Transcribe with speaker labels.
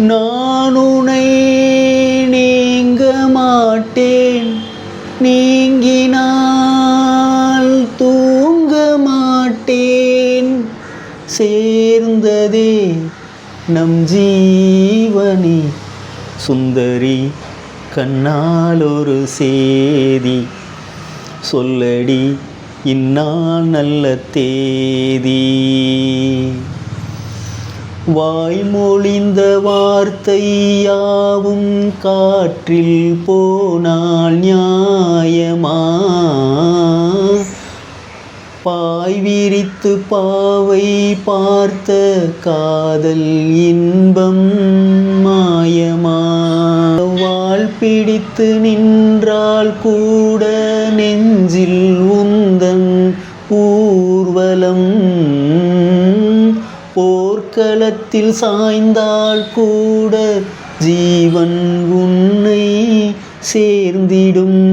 Speaker 1: நான் உனை நீங்க மாட்டேன், நீங்கினால் தூங்க மாட்டேன். சேர்ந்ததே நம் ஜீவனி, சுந்தரி கண்ணால் ஒரு சேதி சொல்லடி இந்நாள் நல்ல தேதி. வாய்மொழிந்த வார்த்தை யாவும் காற்றில் போனால் நியாயமா? பாய் விரித்து பாவை பார்த்த காதல் இன்பம் மாயமா? வாள் பிடித்து நின்றால் கூட நெஞ்சில் உந்தன் ஊர்வலம், போர்க்களத்தில் சாய்ந்தால் கூட ஜீவன் உன்னை சேர்ந்திடும்.